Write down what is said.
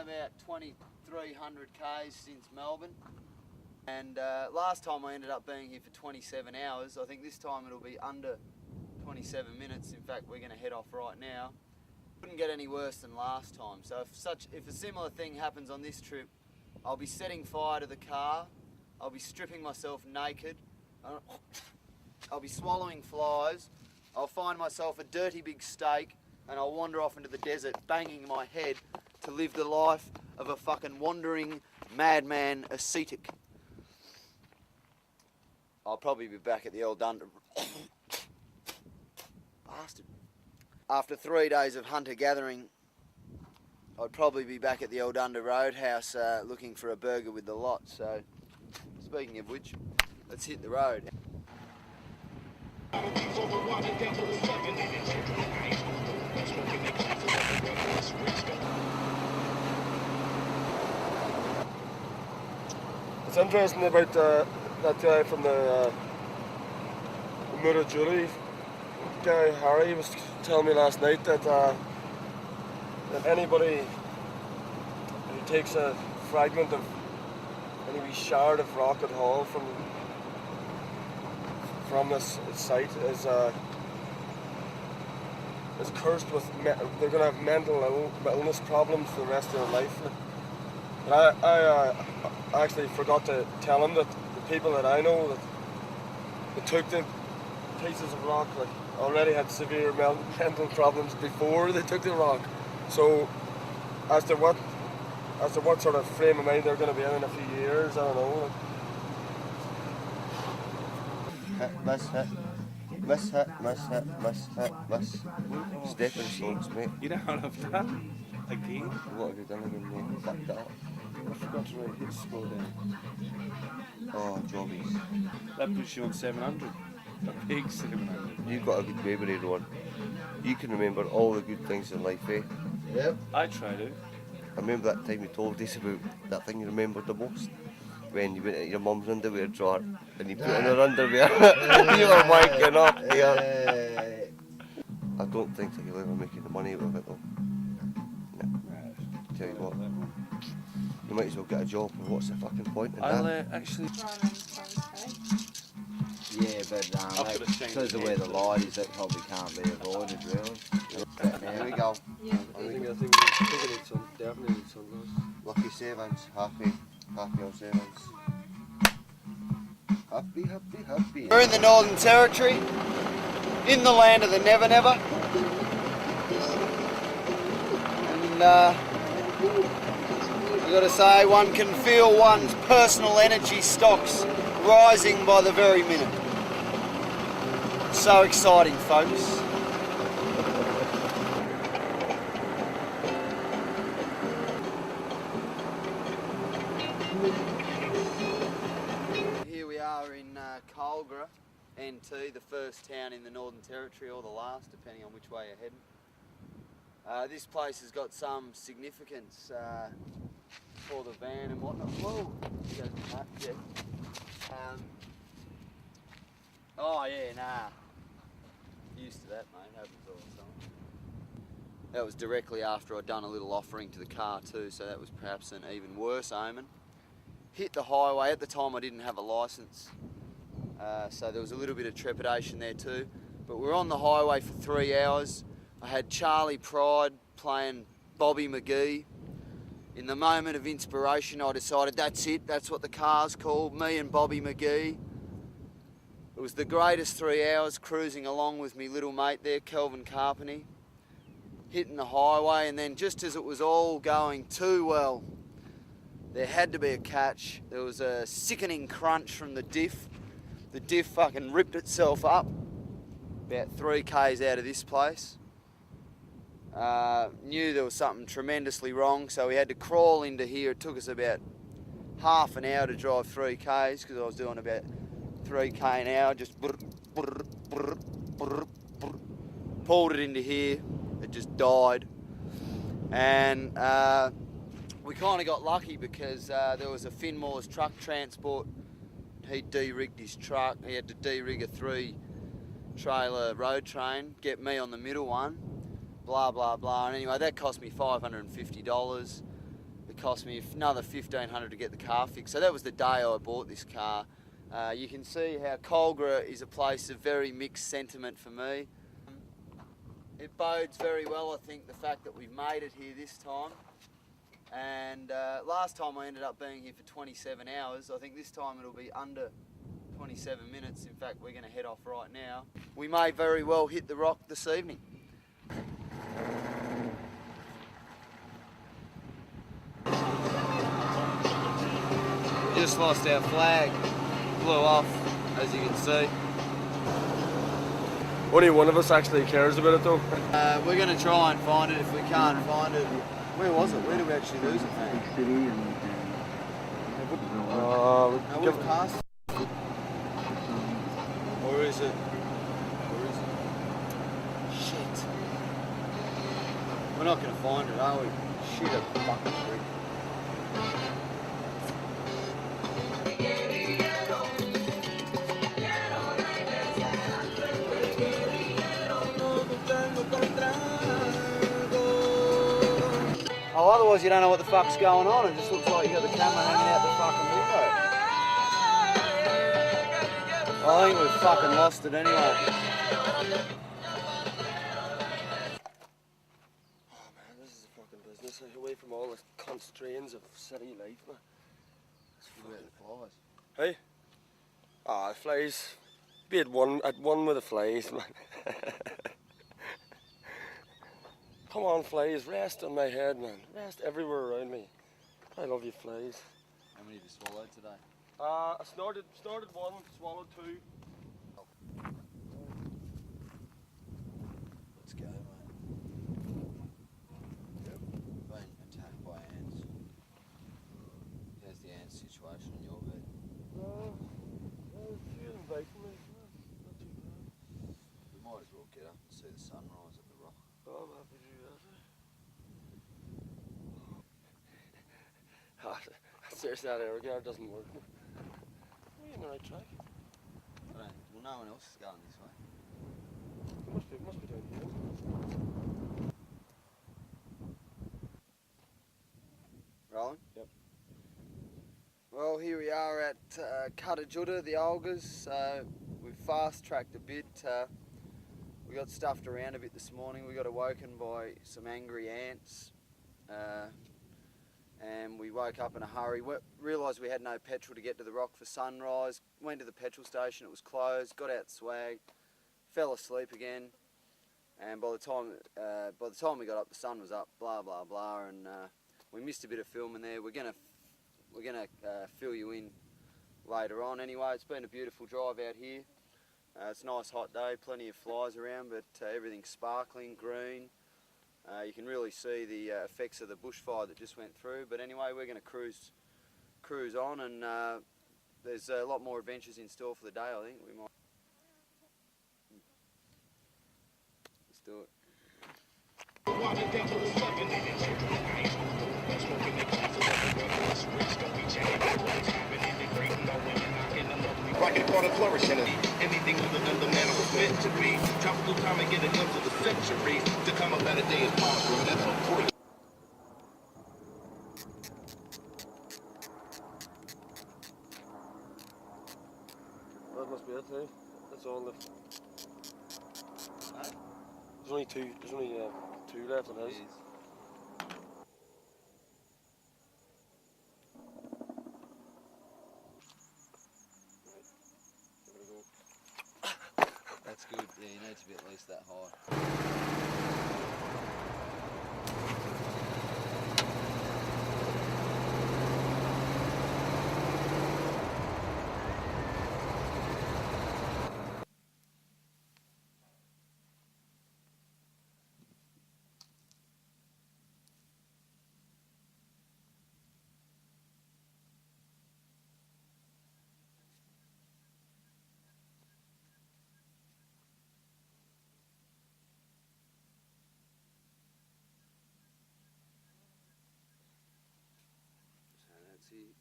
about 2,300 Ks since Melbourne, and last time I ended up being here for 27 hours. I think this time it'll be under 27 minutes. In fact, we're going to head off right now. Couldn't get any worse than last time. So if a similar thing happens on this trip, I'll be setting fire to the car, I'll be stripping myself naked, I'll be swallowing flies, I'll find myself a dirty big steak, and I'll wander off into the desert banging my head to live the life of a fucking wandering madman ascetic. I'll probably be back at the old Under... Bastard. After 3 days of hunter-gathering, I'd probably be back at the old Under Roadhouse looking for a burger with the lot. So, speaking of which, let's hit the road. It's interesting about that guy from the Uluru guy, Harry, was telling me last night that anybody who takes a fragment of any wee shard of rock at all from this site is cursed with, they're going to have mental illness problems for the rest of their life. And I actually forgot to tell him that the people that I know that took the pieces of rock already had severe mental problems before they took the rock. So as to what sort of frame of mind they're going to be in a few years, I don't know. Miss. Stepping stones, mate. You don't have that again? What have you done again, mate? Fucked that up. I forgot to write his score down. Oh, jobbies. That puts you on 700. A big 700. You've got a good memory, Ron. You can remember all the good things in life, eh? Yep. I try to. I remember that time you told us about that thing you remembered the most. When you went into your mum's underwear drawer and you put in her underwear. You were wanking up there. I don't think that you'll ever make any money out of it though. No. Tell you what. You might as well get a job, and what's the fucking point in that? Actually... Yeah, but because of where the light is, that probably can't be avoided, really. There we go. I think I need some, definitely need some. Lucky sevens, happy old sevens. Happy. We're in the Northern Territory, in the land of the Never Never. And I've got to say, one can feel one's personal energy stocks rising by the very minute. So exciting, folks. Here we are in Culgra, NT, the first town in the Northern Territory, or the last, depending on which way you're heading. This place has got some significance for the van and whatnot. Whoa! Yeah. Oh yeah, nah. Used to that, mate. Happens all the time. That was directly after I'd done a little offering to the car too, so that was perhaps an even worse omen. Hit the highway. At the time I didn't have a licence, so there was a little bit of trepidation there too. But we're on the highway for 3 hours. I had Charlie Pride playing Bobby McGee. In the moment of inspiration, I decided that's it, that's what the car's called, me and Bobby McGee. It was the greatest 3 hours cruising along with me little mate there, Kelvin Carpeney, hitting the highway, and then just as it was all going too well, there had to be a catch. There was a sickening crunch from the diff. The diff fucking ripped itself up about 3 Ks out of this place. Knew there was something tremendously wrong, so we had to crawl into here. It took us about half an hour to drive 3 Ks because I was doing about 3 K an hour, just pulled it into here. It just died, and we kind of got lucky because there was a Finmore's truck transport. He de-rigged his truck. He had to de-rig a 3-trailer road train, get me on the middle one. Blah blah blah, and anyway that cost me $550. It cost me another $1,500 to get the car fixed. So that was the day I bought this car. You can see how Colgra is a place of very mixed sentiment for me. It bodes very well, I think, the fact that we've made it here this time. And last time I ended up being here for 27 hours. I think this time it'll be under 27 minutes. In fact, we're going to head off right now. We may very well hit the rock this evening. Just lost our flag, blew off, as you can see. Only one of us actually cares about it though. We're going to try and find it. If we can't find it, where was it? Where did we actually lose it, man? No, we've passed. Or is it? Shit. We're not going to find it, are we? Shit, a fucking freak. Oh, otherwise you don't know what the fuck's going on. It just looks like you got the camera hanging out the fucking window. I think we've fucking lost it anyway. Oh man, this is a fucking business. Away from all the constraints of city life, man. Where the flies? Hey? Ah, flies. Be at one with the flies, man. Come on, flies, rest on my head, man. Rest everywhere around me. I love you, flies. How many have you swallowed today? I snorted one, swallowed two. Let's go, mate. Yep. Been attacked by ants. How's the ant situation in your bed? Feeling biting me. Not too bad. We might as well get up and see the sunrise at the rock. Oh, I'm happy to do that. Seriously, that air guard doesn't work. Are you on the right track? Well, no one else is going this way. It must be down here. Rolling? Yep. Well, here we are at Katajuda, the Olgas. We've fast-tracked a bit. We got stuffed around a bit this morning. We got awoken by some angry ants. And we woke up in a hurry. Realised we had no petrol to get to the rock for sunrise. Went to the petrol station, it was closed. Got out swag, fell asleep again. And by the time we got up, the sun was up. Blah blah blah. And we missed a bit of filming there. We're gonna fill you in later on. Anyway, it's been a beautiful drive out here. It's a nice hot day, plenty of flies around, but everything's sparkling green. You can really see the effects of the bushfire that just went through. But anyway, we're going to cruise on, and there's a lot more adventures in store for the day. I think we might. Let's do it. Rocket water flourishing. Anything other than the man was meant to be. Tropical time and get a glimpse of the centuries. To come a better day is possible. That's so free. That must be it, eh? That's all left. Huh? There's only two left on his. That's good. Yeah, you need to be at least that high. So that's it.